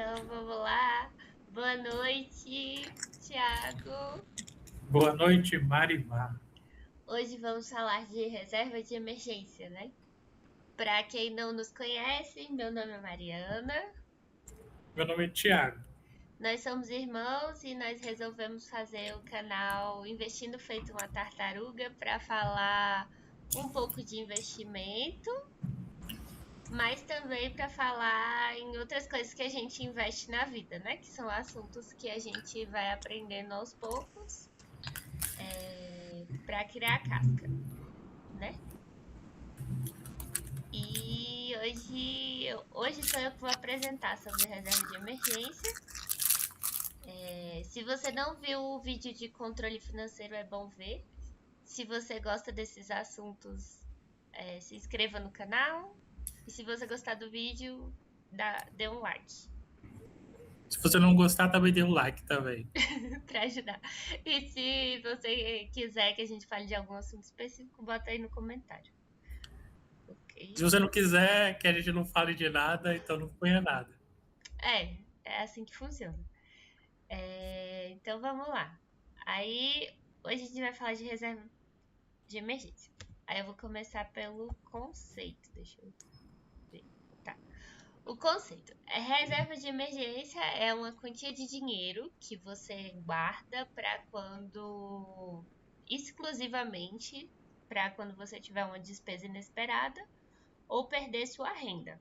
Então vamos lá. Boa noite, Thiago. Boa noite, Marimar. Hoje vamos falar de reserva de emergência, né? Para quem não nos conhece, meu nome é Mariana. Meu nome é Tiago. Nós somos irmãos e nós resolvemos fazer o canal Investindo Feito uma Tartaruga para falar um pouco de investimento, mas também para falar em outras coisas que a gente investe na vida, né? Que são assuntos que a gente vai aprendendo aos poucos para criar a casca, né? E hoje sou eu que vou apresentar sobre reserva de emergência. Se você não viu o vídeo de controle financeiro, é bom ver. Se você gosta desses assuntos, se inscreva no canal. E se você gostar do vídeo, dê um like Se você não gostar, também dê um like também. para ajudar. E se você quiser que a gente fale de algum assunto específico, bota aí no comentário, Se ok? você não quiser que a gente não fale de nada, então não ponha nada. É assim que funciona. Então vamos lá. Aí hoje a gente vai falar de reserva de emergência. Aí eu vou começar pelo conceito. Deixa eu ver. Tá. O conceito é reserva de emergência é uma quantia de dinheiro que você guarda para quando exclusivamente para quando você tiver uma despesa inesperada ou perder sua renda,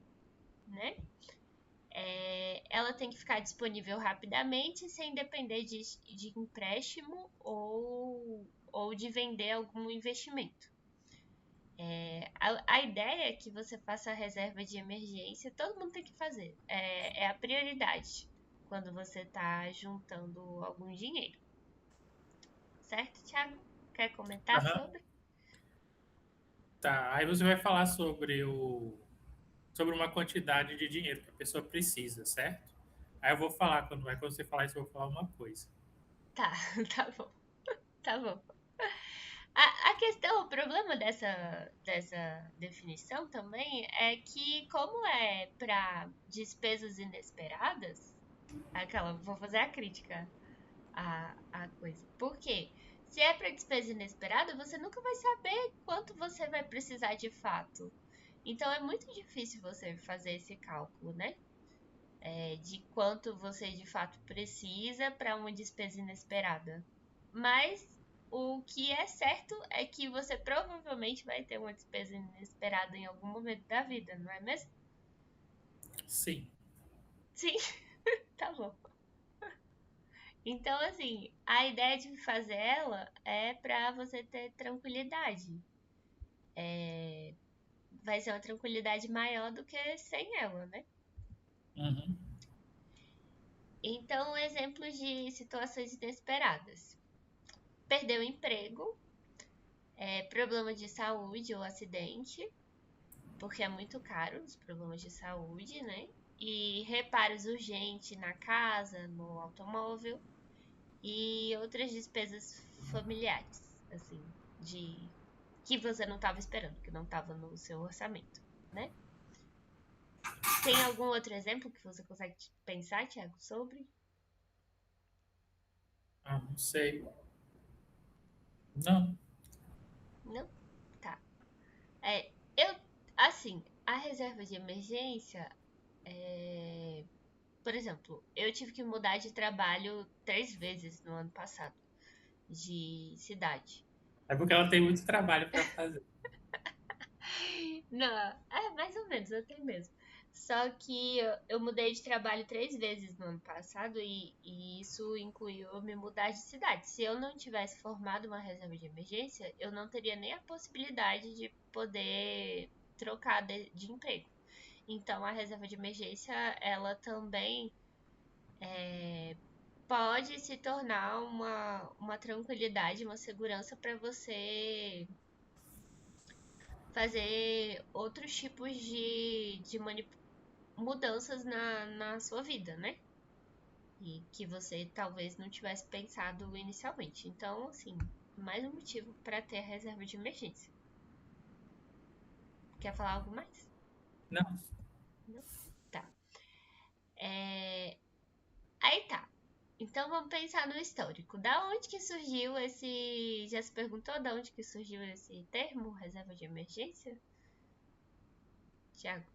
né? Ela tem que ficar disponível rapidamente, sem depender de empréstimo ou de vender algum investimento. A ideia é que você faça a reserva de emergência, todo mundo tem que fazer. É a prioridade quando você está juntando algum dinheiro. Certo, Thiago? Quer comentar Aham. sobre? Tá. Aí você vai falar sobre uma quantidade de dinheiro que a pessoa precisa, certo? Aí eu vou falar, quando você falar isso, eu vou falar uma coisa. Tá, tá bom, tá bom. A questão, o problema dessa definição também é que, como é para despesas inesperadas, vou fazer a crítica à coisa. Por quê? Se é para despesa inesperada, você nunca vai saber quanto você vai precisar de fato. Então é muito difícil você fazer esse cálculo, né? De quanto você de fato precisa para uma despesa inesperada. Mas o que é certo é que você provavelmente vai ter uma despesa inesperada em algum momento da vida, não é mesmo? Sim. Sim, tá bom. Então, assim, a ideia de fazer ela é para você ter tranquilidade. Vai ser uma tranquilidade maior do que sem ela, né? Uhum. Então, exemplos de situações inesperadas: perdeu o emprego, problema de saúde ou acidente, porque é muito caro os problemas de saúde, né? E reparos urgentes na casa, no automóvel e outras despesas familiares, assim, de que você não estava esperando, que não estava no seu orçamento, né? Tem algum outro exemplo que você consegue pensar, Thiago, sobre? Ah, não sei. Não. Não? Tá. Eu, assim, a reserva de emergência, por exemplo, eu tive que mudar de trabalho 3 vezes no ano passado, de cidade. É porque ela tem muito trabalho para fazer. Não, mais ou menos, até mesmo. Só que eu mudei de trabalho 3 vezes no ano passado e isso incluiu me mudar de cidade. Se eu não tivesse formado uma reserva de emergência, eu não teria nem a possibilidade de poder trocar de emprego. Então, a reserva de emergência, ela também pode se tornar uma tranquilidade, uma segurança para você fazer outros tipos de mudanças na sua vida, né? E que você talvez não tivesse pensado inicialmente. Então, assim, mais um motivo para ter a reserva de emergência. Quer falar algo mais? Não. Não? Tá. Então vamos pensar no histórico. Da onde que surgiu esse. Já se perguntou da onde que surgiu esse termo, reserva de emergência? Tiago,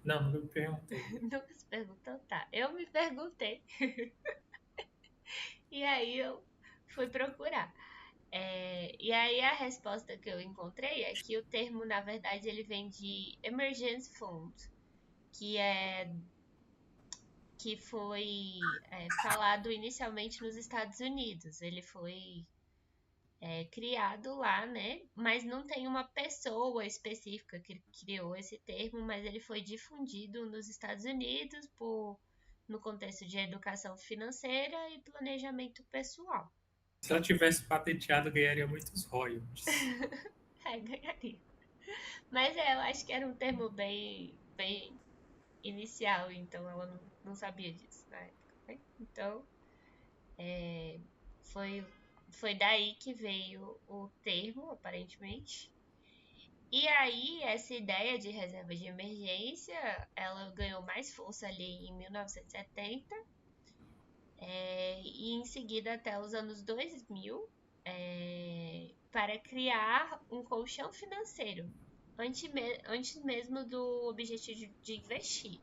Não, nunca me perguntei. nunca se perguntou? Tá. Eu me perguntei. E aí eu fui procurar. E aí a resposta que eu encontrei é que o termo, na verdade, ele vem de Emergency Fund, que é que foi falado inicialmente nos Estados Unidos. Ele foi criado lá, né? Mas não tem uma pessoa específica que criou esse termo, mas ele foi difundido nos Estados Unidos no contexto de educação financeira e planejamento pessoal. Se ela tivesse patenteado, ganharia muitos royalties. Ganharia. Mas eu acho que era um termo bem inicial, então ela não sabia disso na época, né? Então, foi, foi daí que veio o termo, aparentemente. E aí, essa ideia de reserva de emergência, ela ganhou mais força ali em 1970, e em seguida até os anos 2000, para criar um colchão financeiro, antes mesmo do objetivo de investir.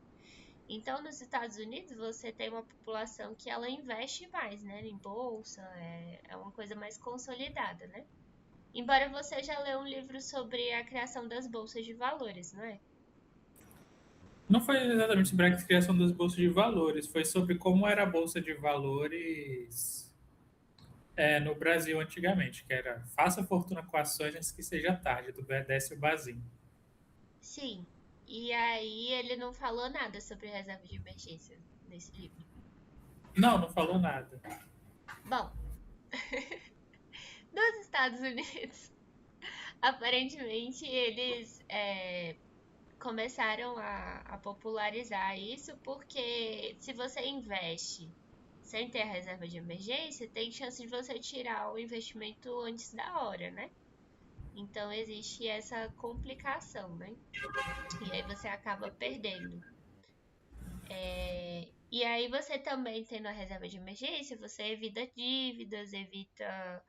Então, nos Estados Unidos, você tem uma população que ela investe mais, né, em bolsa, é uma coisa mais consolidada, né? Embora você já leu um livro sobre a criação das bolsas de valores, não é? Não foi exatamente sobre a criação das bolsas de valores, foi sobre como era a bolsa de valores no Brasil antigamente, que era faça fortuna com ações antes que seja tarde, do Décio Bazin. Sim. E aí ele não falou nada sobre reserva de emergência nesse livro. Não, não falou nada. Bom, nos Estados Unidos, aparentemente eles começaram a popularizar isso porque se você investe sem ter a reserva de emergência, tem chance de você tirar o investimento antes da hora, né? Então existe essa complicação, né? E aí você acaba perdendo. E aí você também tendo a reserva de emergência, você evita dívidas, evita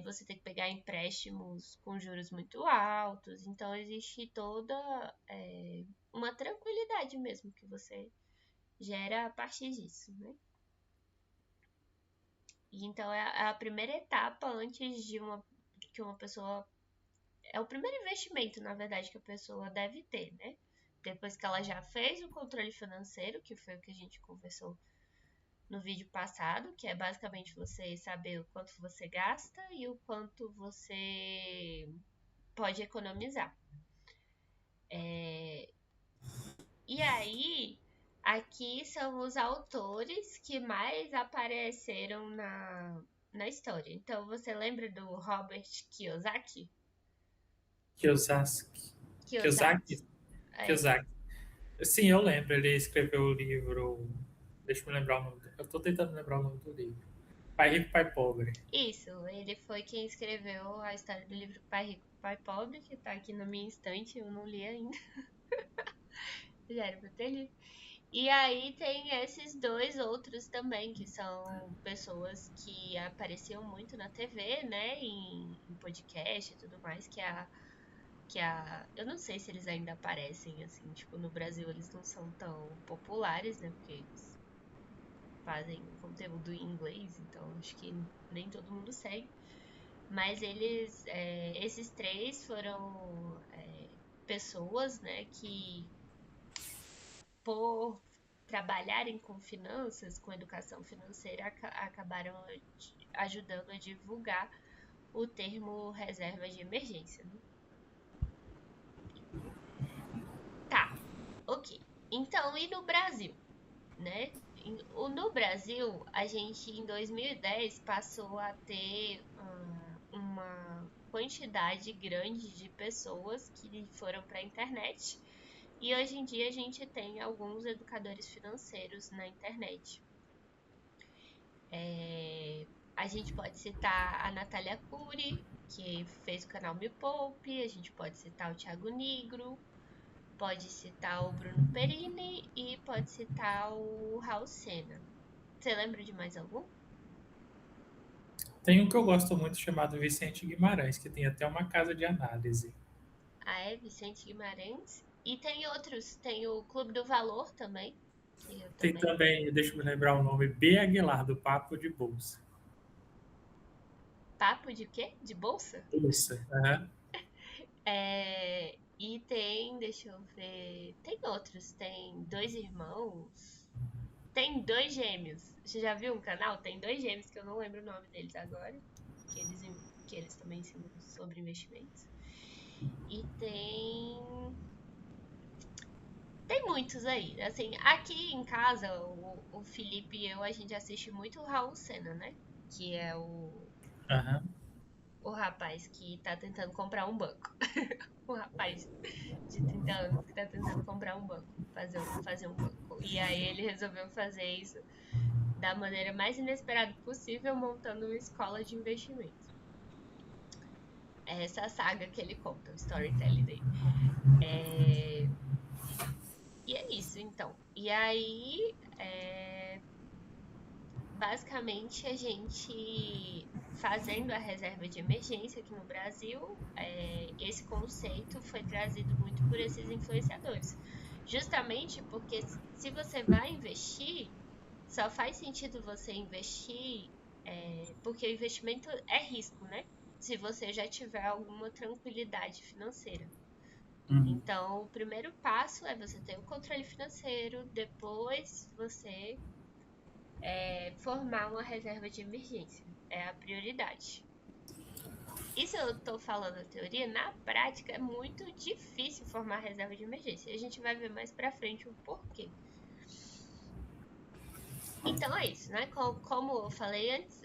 você ter que pegar empréstimos com juros muito altos. Então existe toda uma tranquilidade mesmo que você gera a partir disso, né? E então é a primeira etapa antes de que uma pessoa. É o primeiro investimento, na verdade, que a pessoa deve ter, né? Depois que ela já fez o controle financeiro, que foi o que a gente conversou no vídeo passado, que é basicamente você saber o quanto você gasta e o quanto você pode economizar. E aí, aqui são os autores que mais apareceram na história. Então, você lembra do Robert Kiyosaki? Kiyosaki. Kiyosaki. Kiyosaki? É, Kiyosaki. Sim, eu lembro. Ele escreveu o livro. Deixa eu me lembrar o nome. Eu tô tentando lembrar o nome do livro. Pai Rico, Pai Pobre. isso, ele foi quem escreveu a história do livro Pai Rico, Pai Pobre, que tá aqui na minha estante, eu não li ainda. Já era pra ter lido. E aí tem esses dois outros também, que são pessoas que apareciam muito na TV, né? Em podcast e tudo mais, Eu não sei se eles ainda aparecem, assim, tipo, no Brasil eles não são tão populares, né? Porque eles fazem conteúdo em inglês, então acho que nem todo mundo segue. Mas esses três foram pessoas, né, que por trabalharem com finanças, com educação financeira, acabaram ajudando a divulgar o termo reserva de emergência, né? Tá, ok. Então, e no Brasil, né? No Brasil, a gente em 2010 passou a ter uma quantidade grande de pessoas que foram para a internet. E hoje em dia a gente tem alguns educadores financeiros na internet. A gente pode citar a Natália Cury, que fez o canal Me Poupe, a gente pode citar o Thiago Nigro, pode citar o Bruno Perini e pode citar o Raul Sena. Você lembra de mais algum? Tem um que eu gosto muito chamado Vicente Guimarães, que tem até uma casa de análise. Ah, é Vicente Guimarães. E tem outros, tem o Clube do Valor também, que eu Tem também. também, deixa eu me lembrar o nome, B. Aguilar, do Papo de Bolsa. Papo de quê? De bolsa? Bolsa, aham. E tem, deixa eu ver, tem outros, tem dois irmãos, tem dois gêmeos. Você já viu um canal? Tem dois gêmeos que eu não lembro o nome deles agora, que eles, que eles também ensinam sobre investimentos. E tem muitos aí. Assim, aqui em casa, o Felipe e eu, a gente assiste muito o Raul Senna, né? Que é Aham. o rapaz que tá tentando comprar um banco. O rapaz de 30 anos que tá tentando comprar um banco, fazer um banco. E aí ele resolveu fazer isso da maneira mais inesperada possível, montando uma escola de investimento. É essa saga que ele conta, o storytelling dele. É, e é isso, então. E aí, basicamente, a gente fazendo a reserva de emergência aqui no Brasil, esse conceito foi trazido muito por esses influenciadores. Justamente porque se você vai investir, só faz sentido você investir, porque o investimento é risco, né? Se você já tiver alguma tranquilidade financeira. Uhum. Então, o primeiro passo é você ter o controle financeiro, depois você formar uma reserva de emergência. É a prioridade. Isso eu estou falando a teoria, na prática é muito difícil formar reserva de emergência. A gente vai ver mais pra frente o porquê. Então é isso, né? Como eu falei antes,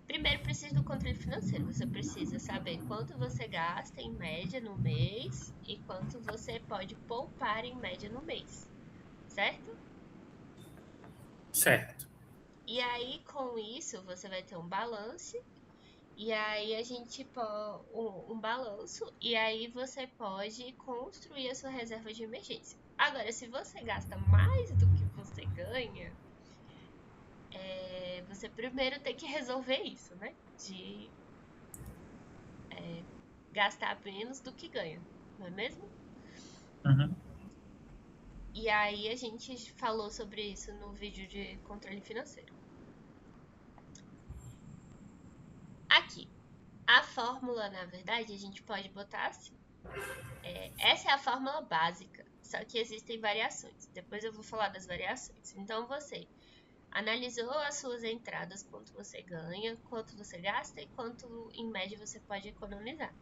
primeiro precisa do controle financeiro. Você precisa saber quanto você gasta em média no mês e quanto você pode poupar em média no mês, certo? Certo. E aí, com isso, você vai ter um balanço. E aí a gente pode um balanço e aí você pode construir a sua reserva de emergência. Agora, se você gasta mais do que você ganha, você primeiro tem que resolver isso, né? De gastar menos do que ganha, não é mesmo? Uhum. E aí a gente falou sobre isso no vídeo de controle financeiro. Aqui, a fórmula, na verdade, a gente pode botar assim. Essa é a fórmula básica, só que existem variações. Depois eu vou falar das variações. Então você analisou as suas entradas, quanto você ganha, quanto você gasta e quanto em média você pode economizar.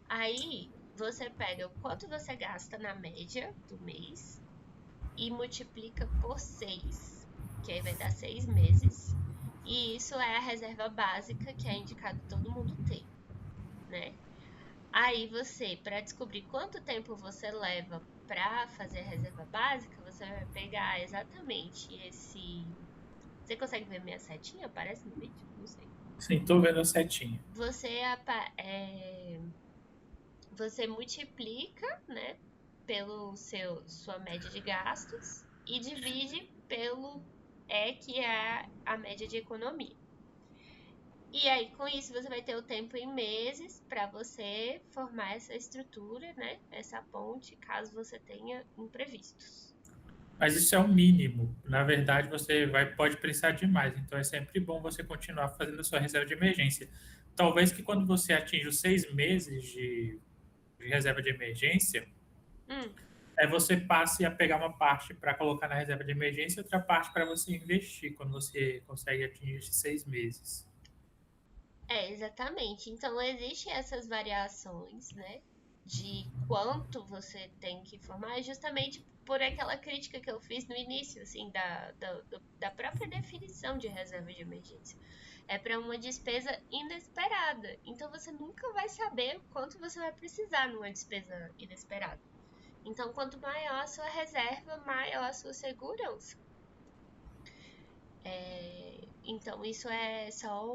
Aí você pega o quanto você gasta na média do mês e multiplica por 6, que aí vai dar 6 meses. E isso é a reserva básica que é indicado todo mundo ter, né? Aí você, para descobrir quanto tempo você leva para fazer a reserva básica, você vai pegar exatamente esse. Você consegue ver minha setinha? Aparece no vídeo? Não sei. Sim, tô vendo a setinha. Você, você multiplica, né, pelo sua média de gastos e divide pelo que é a média de economia. E aí, com isso, você vai ter o tempo em meses para você formar essa estrutura, né? Essa ponte, caso você tenha imprevistos. Mas isso é o mínimo. Na verdade, pode precisar de mais. Então é sempre bom você continuar fazendo a sua reserva de emergência. Talvez que quando você atinja os 6 meses de reserva de emergência, Hum, você passe a pegar uma parte para colocar na reserva de emergência e outra parte para você investir, quando você consegue atingir esses 6 meses. exatamente. Então, existem essas variações, né? De quanto você tem que formar, justamente por aquela crítica que eu fiz no início, assim, da própria definição de reserva de emergência. É para uma despesa inesperada. Então, você nunca vai saber quanto você vai precisar numa despesa inesperada. Então, quanto maior a sua reserva, maior a sua segurança. Então, isso é só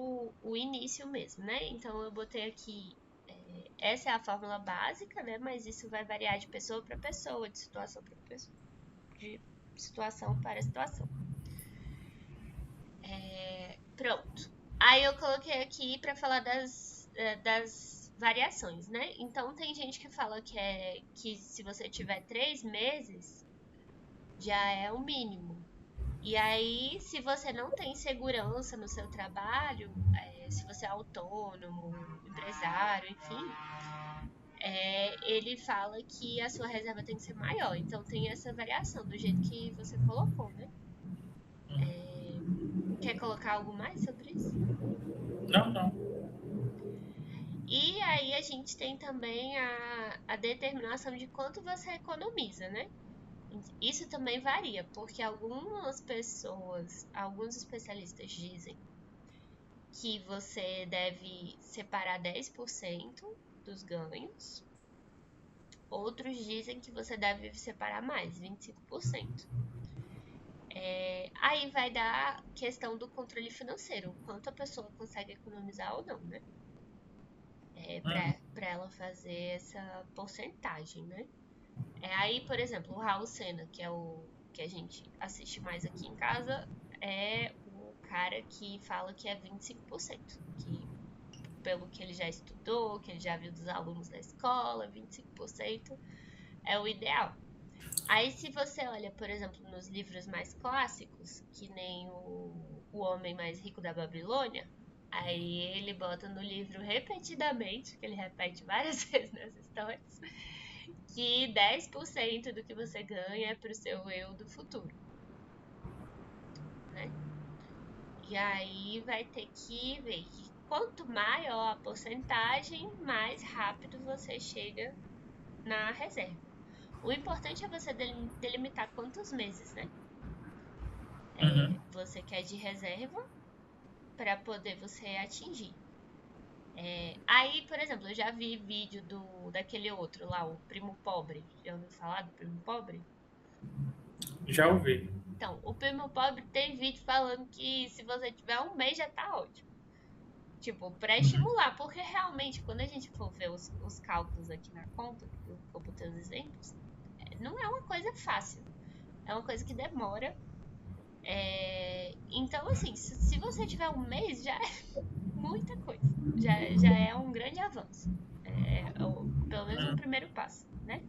o início mesmo, né? Então, eu botei aqui. Essa é a fórmula básica, né? Mas isso vai variar de pessoa para pessoa, de situação para situação. De situação para situação. Pronto. Aí eu coloquei aqui pra falar das variações, né? Então tem gente que fala que se você tiver 3 meses, já é o mínimo. E aí, se você não tem segurança no seu trabalho, se você é autônomo, empresário, enfim, ele fala que a sua reserva tem que ser maior. Então tem essa variação, do jeito que você colocou, né? Quer colocar algo mais sobre isso? Não, não. E aí a gente tem também a determinação de quanto você economiza, né? Isso também varia, porque algumas pessoas, alguns especialistas dizem que você deve separar 10% dos ganhos. Outros dizem que você deve separar mais, 25%. Aí vai dar questão do controle financeiro, quanto a pessoa consegue economizar ou não, né? Pra ela fazer essa porcentagem, né? Aí, por exemplo, o Raul Senna, que é o que a gente assiste mais aqui em casa, é o cara que fala que é 25%. Que, pelo que ele já estudou, que ele já viu dos alunos da escola, 25% é o ideal. Aí, se você olha, por exemplo, nos livros mais clássicos, que nem o Homem Mais Rico da Babilônia, aí ele bota no livro repetidamente, que ele repete várias vezes nas histórias, que 10% do que você ganha é pro seu eu do futuro, né? E aí vai ter que ver que quanto maior a porcentagem, mais rápido você chega na reserva. O importante é você delimitar quantos meses, né? Você quer de reserva para poder você atingir. Aí, por exemplo, eu já vi vídeo daquele outro lá, o Primo Pobre. Já ouviu falar do Primo Pobre? Já ouvi. Então, o Primo Pobre tem vídeo falando que se você tiver um mês já tá ótimo. Tipo, pra estimular, porque realmente, quando a gente for ver os cálculos aqui na conta, eu botei os exemplos, não é uma coisa fácil. É uma coisa que demora. Então, assim, se você tiver um mês, já é muita coisa. Já é um grande avanço. Pelo menos um primeiro passo, né?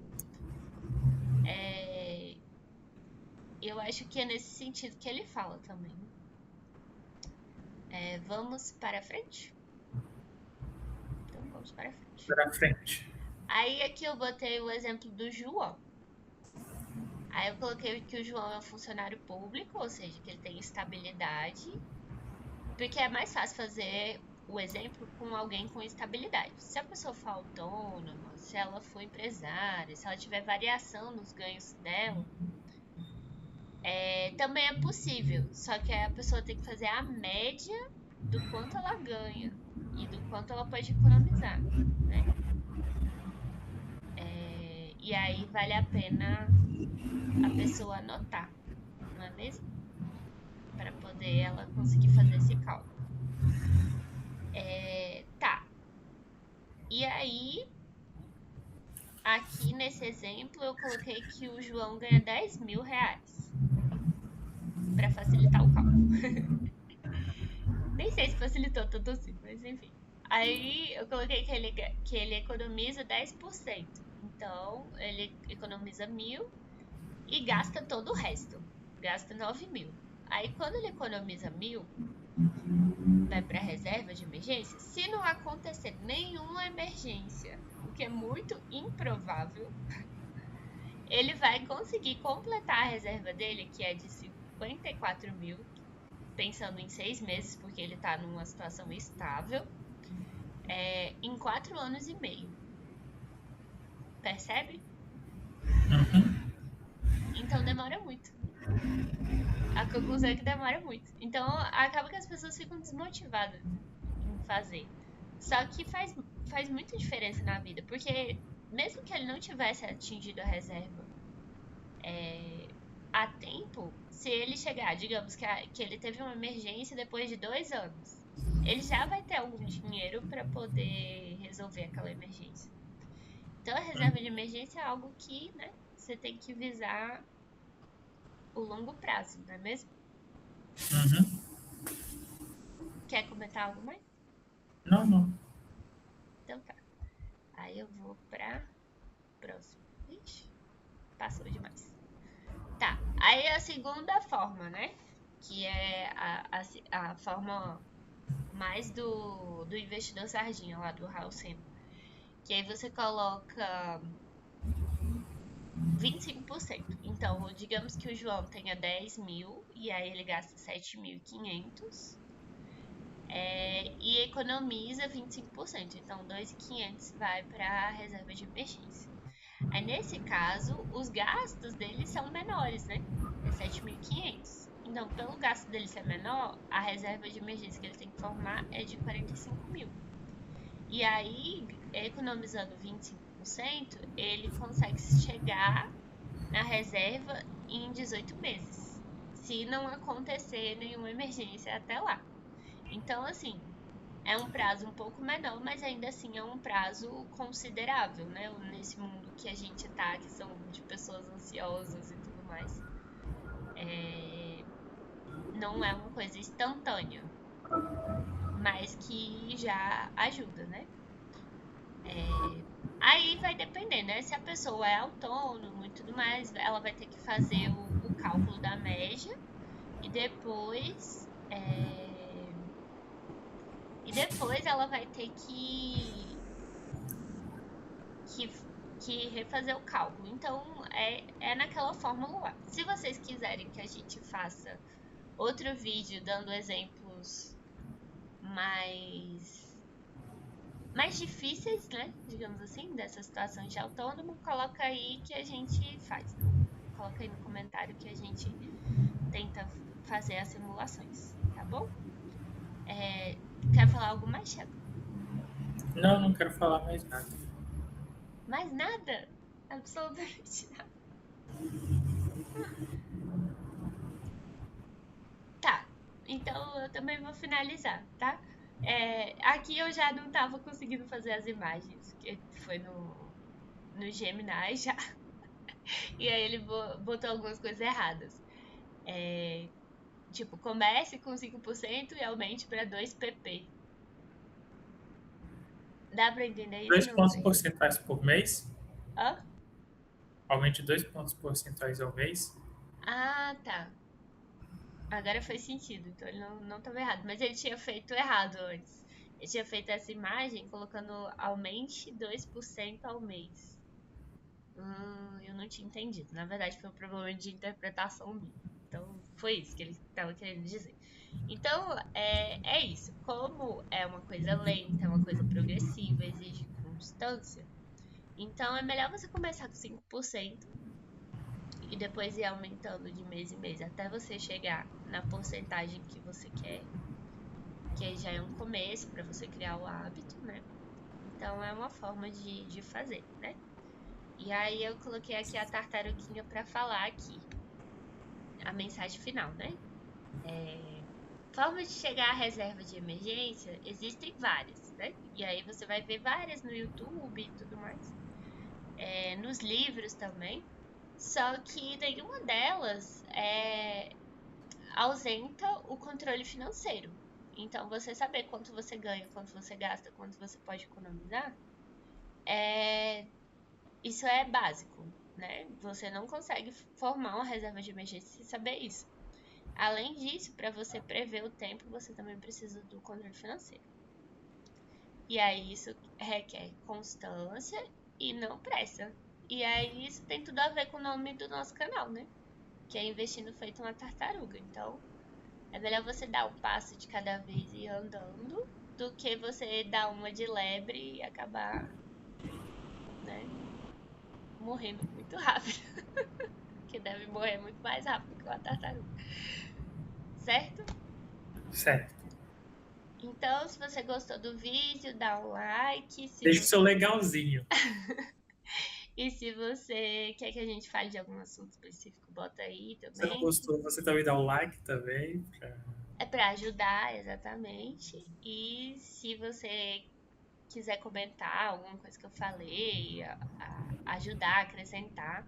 Eu acho que é nesse sentido que ele fala também. Vamos para frente? Então, vamos para frente. Para frente. Aí aqui eu botei o exemplo do João. Aí eu coloquei que o João é um funcionário público, ou seja, que ele tem estabilidade, porque é mais fácil fazer o exemplo com alguém com estabilidade. Se a pessoa for autônoma, se ela for empresária, se ela tiver variação nos ganhos dela, também é possível. Só que a pessoa tem que fazer a média do quanto ela ganha e do quanto ela pode economizar, né? E aí vale a pena a pessoa anotar, não é mesmo? Para poder ela conseguir fazer esse cálculo. Tá. E aí, aqui nesse exemplo, eu coloquei que o João ganha 10 mil reais. Para facilitar o cálculo. Nem sei se facilitou tanto assim, mas enfim. Aí eu coloquei que ele economiza 10%. Então, ele economiza 1.000 e gasta todo o resto. Gasta 9 mil. Aí, quando ele economiza 1.000, vai para reserva de emergência. Se não acontecer nenhuma emergência, o que é muito improvável, ele vai conseguir completar a reserva dele, que é de 54 mil, pensando em 6 meses, porque ele está numa situação estável, em 4 anos e meio. Percebe? Então demora muito. A conclusão é que demora muito. Então acaba que as pessoas ficam desmotivadas em fazer. Só que faz muita diferença na vida, porque mesmo que ele não tivesse atingido a reserva a tempo, se ele chegar, digamos que ele teve uma emergência depois de 2 anos, ele já vai ter algum dinheiro para poder resolver aquela emergência. Então a reserva de emergência é algo que, né, você tem que visar o longo prazo, não é mesmo? quer comentar algo mais? Não. Então tá. Aí eu vou pra próxima. Ixi, passou demais. Tá, aí a segunda forma, né? Que é a forma mais do investidor sardinha lá do Raul Semo. Que aí você coloca 25%. Então, digamos que o João tenha 10 mil e aí ele gasta 7.500 e economiza 25%. Então, 2.500 vai para a reserva de emergência. Aí, nesse caso, os gastos dele são menores, né? É 7.500. Então, pelo gasto dele ser menor, a reserva de emergência que ele tem que formar é de 45 mil. E aí, economizando 25%, ele consegue chegar na reserva em 18 meses, se não acontecer nenhuma emergência até lá. Então, assim, é um prazo um pouco menor, mas ainda assim é um prazo considerável, né? Nesse mundo que a gente tá, que são de pessoas ansiosas e tudo mais. Não é uma coisa instantânea, mas que já ajuda, né? Aí vai depender, né? Se a pessoa é autônoma e tudo mais, ela vai ter que fazer o cálculo da média e depois ela vai ter que, que refazer o cálculo. Então é naquela fórmula lá. Se vocês quiserem que a gente faça outro vídeo dando exemplos mais difíceis, né? Digamos assim, dessa situação de autônomo, coloca aí que a gente faz. Coloca aí no comentário que a gente tenta fazer as simulações, tá bom? Quer falar algo mais, Thiago? Não quero falar mais nada. Mais nada? Absolutamente nada. Tá, então eu também vou finalizar, tá? Aqui eu já não tava conseguindo fazer as imagens, que foi no Gemini já. E aí ele botou algumas coisas erradas. Tipo, comece com 5% e aumente para 2 pp. Dá pra entender isso? 2 Não pontos sei. percentuais por mês? Hã? Aumente 2 pontos percentuais ao mês? Ah, tá. Agora faz sentido, então ele não estava errado. Mas ele tinha feito errado antes. Ele tinha feito essa imagem colocando aumente 2% ao mês. Eu não tinha entendido. Na verdade, foi um problema de interpretação minha. Então, foi isso que ele estava querendo dizer. Então, é isso. Como é uma coisa lenta, é uma coisa progressiva, exige constância, então é melhor você começar com 5% e depois ir aumentando de mês em mês até você chegar na porcentagem que você quer, que aí já é um começo para você criar o hábito, né? Então é uma forma de fazer, né? E aí eu coloquei aqui a tartaruguinha para falar aqui a mensagem final, né? Formas de chegar à reserva de emergência existem várias, né? E aí você vai ver várias no YouTube e tudo mais, nos livros também. Só que nenhuma delas ausenta o controle financeiro. Então, você saber quanto você ganha, quanto você gasta, quanto você pode economizar, isso é básico, né? Você não consegue formar uma reserva de emergência sem saber isso. Além disso, para você prever o tempo, você também precisa do controle financeiro. E aí isso requer constância e não pressa. E aí isso tem tudo a ver com o nome do nosso canal, né? Que é investindo feito uma tartaruga. Então, é melhor você dar um passo de cada vez e ir andando do que você dar uma de lebre e acabar, né, morrendo muito rápido. Que deve morrer muito mais rápido que uma tartaruga. Certo? Certo. Então, se você gostou do vídeo, dá um like. Deixa o seu legalzinho. E se você quer que a gente fale de algum assunto específico, bota aí Se você não também. gostou, você também dá o like também. É para ajudar, exatamente. E se você quiser comentar alguma coisa que eu falei, ajudar, acrescentar,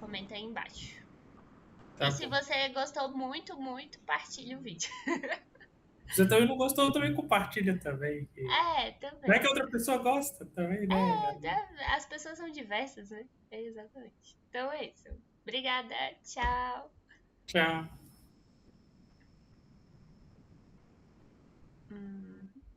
comenta aí embaixo. Tá E se bom. você gostou muito, muito, partilhe o vídeo. Você também não gostou, também compartilha também. É, Não é também. que a outra pessoa gosta também, né? As pessoas são diversas, né? É, exatamente. Então é isso. Obrigada, tchau. Tchau. Hum.